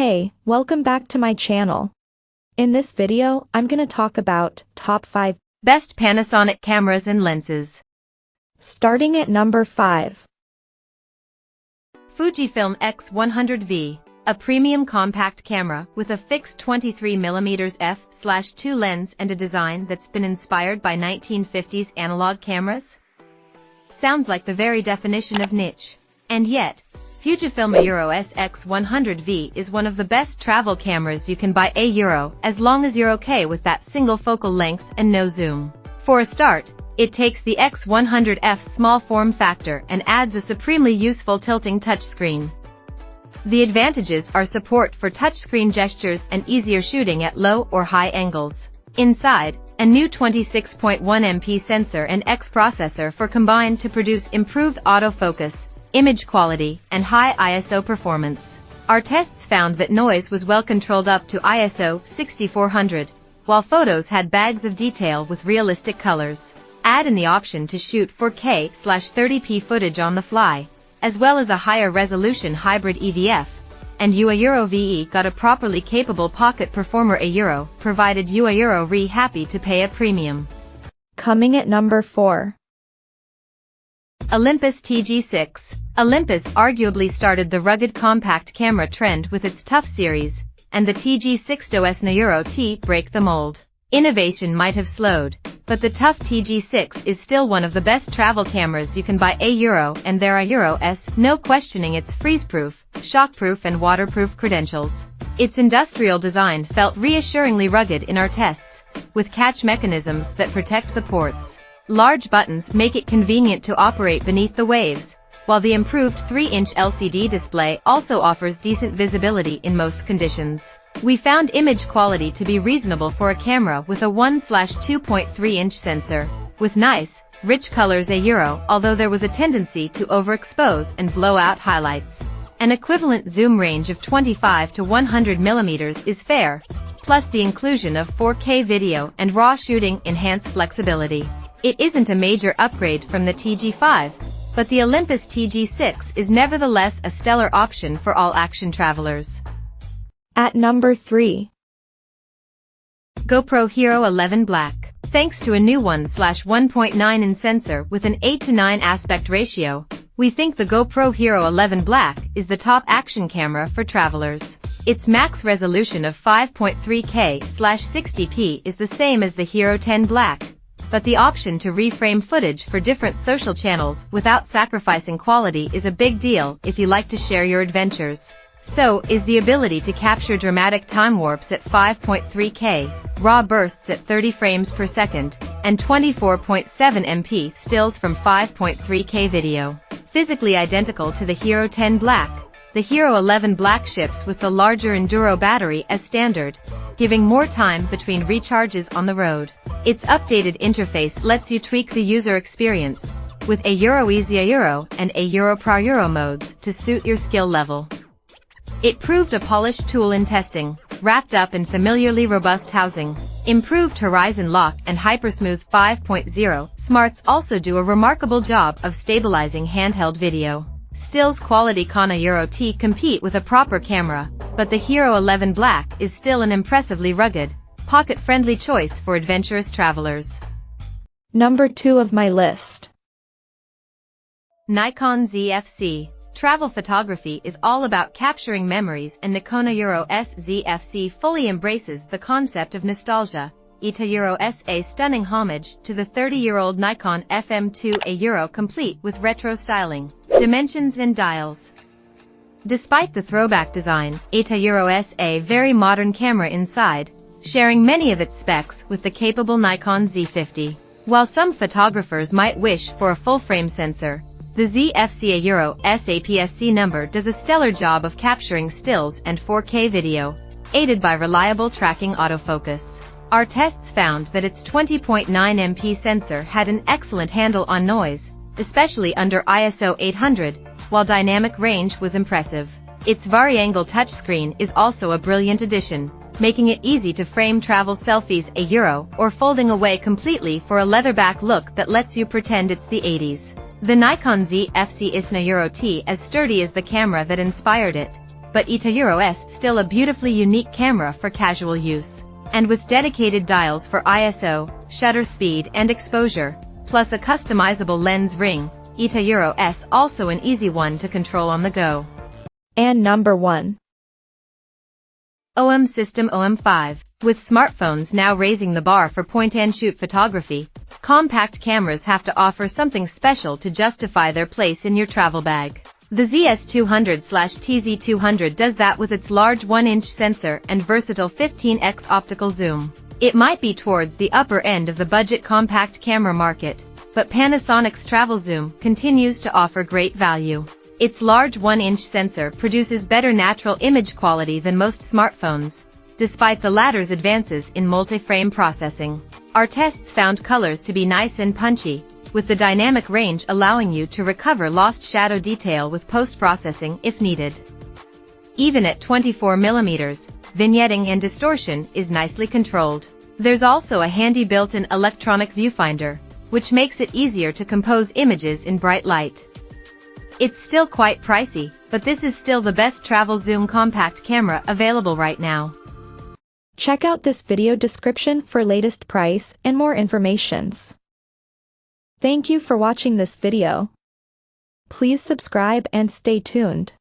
Hey, welcome back to my channel. In this video, I'm gonna talk about top 5 best Panasonic cameras and lenses. Starting at number 5. Fujifilm X100V, a premium compact camera with a fixed 23mm f/2 lens and a design that's been inspired by 1950s analog cameras. Sounds like the very definition of niche. And yet, Fujifilm X100V is one of the best travel cameras you can buy as long as you're okay with that single focal length and no zoom. For a start, it takes the X100F's small form factor and adds a supremely useful tilting touchscreen. The advantages are support for touchscreen gestures and easier shooting at low or high angles. Inside, a new 26.1 MP sensor and X processor combined to produce improved autofocus, image quality, and high ISO performance. Our tests found that noise was well controlled up to ISO 6400, while photos had bags of detail with realistic colors. Add in the option to shoot 4K/30p footage on the fly, as well as a higher resolution hybrid EVF, and you VE got a properly capable pocket performer provided you re happy to pay a premium. Coming at number 4. Olympus TG6. Olympus arguably started the rugged compact camera trend with its TUF series, and the TG6 does T break the mold. Innovation might have slowed, but the TUF TG6 is still one of the best travel cameras you can buy and there are no questioning its freeze-proof, shockproof and waterproof credentials. Its industrial design felt reassuringly rugged in our tests, with catch mechanisms that protect the ports. Large buttons make it convenient to operate beneath the waves, while the improved 3-inch LCD display also offers decent visibility in most conditions. We found image quality to be reasonable for a camera with a 1/2.3-inch sensor, with nice, rich colors although there was a tendency to overexpose and blow out highlights. An equivalent zoom range of 25 to 100 mm is fair, plus the inclusion of 4K video and RAW shooting enhance flexibility. It isn't a major upgrade from the TG5, but the Olympus TG6 is nevertheless a stellar option for all action travelers. At number 3. GoPro Hero 11 Black. Thanks to a new 1/1.9 sensor with an 8:9 aspect ratio, we think the GoPro Hero 11 Black is the top action camera for travelers. Its max resolution of 5.3K/60p is the same as the Hero 10 Black, but the option to reframe footage for different social channels without sacrificing quality is a big deal if you like to share your adventures. So is the ability to capture dramatic time warps at 5.3K, RAW bursts at 30 frames per second, and 24.7 MP stills from 5.3K video. Physically identical to the Hero 10 Black, the Hero 11 Black ships with the larger Enduro battery as standard, giving more time between recharges on the road. Its updated interface lets you tweak the user experience, with Easy and Pro modes to suit your skill level. It proved a polished tool in testing, wrapped up in familiarly robust housing. Improved horizon lock and Hypersmooth 5.0 smarts also do a remarkable job of stabilizing handheld video. Stills quality T compete with a proper camera, but the Hero 11 Black is still an impressively rugged, pocket-friendly choice for adventurous travelers. Number 2 of my list. Nikon Z FC. Travel photography is all about capturing memories, and Nikon Z FC fully embraces the concept of nostalgia. A stunning homage to the 30-year-old Nikon FM2 complete with retro styling, dimensions and dials. Despite the throwback design, a very modern camera inside, sharing many of its specs with the capable Nikon Z50. While some photographers might wish for a full-frame sensor, the ZFC APS-C number does a stellar job of capturing stills and 4K video, aided by reliable tracking autofocus. Our tests found that its 20.9 MP sensor had an excellent handle on noise, especially under ISO 800, while dynamic range was impressive. Its vari-angle touchscreen is also a brilliant addition, making it easy to frame travel selfies or folding away completely for a leatherback look that lets you pretend it's the 80s. The Nikon Z FC isn't as sturdy as the camera that inspired it, but ETA still a beautifully unique camera for casual use. And with dedicated dials for ISO, shutter speed and exposure, plus a customizable lens ring, ETA also an easy one to control on the go. And number 1. OM System OM5. With smartphones now raising the bar for point-and-shoot photography, compact cameras have to offer something special to justify their place in your travel bag. The ZS200/TZ200 does that with its large 1-inch sensor and versatile 15x optical zoom. It might be towards the upper end of the budget compact camera market, but Panasonic's Travel Zoom continues to offer great value. Its large 1-inch sensor produces better natural image quality than most smartphones, despite the latter's advances in multi-frame processing. Our tests found colors to be nice and punchy, with the dynamic range allowing you to recover lost shadow detail with post-processing if needed. Even at 24mm, vignetting and distortion is nicely controlled. There's also a handy built-in electronic viewfinder, which makes it easier to compose images in bright light. It's still quite pricey, but this is still the best travel zoom compact camera available right now. Check out this video description for latest price and more informations. Thank you for watching this video. Please subscribe and stay tuned.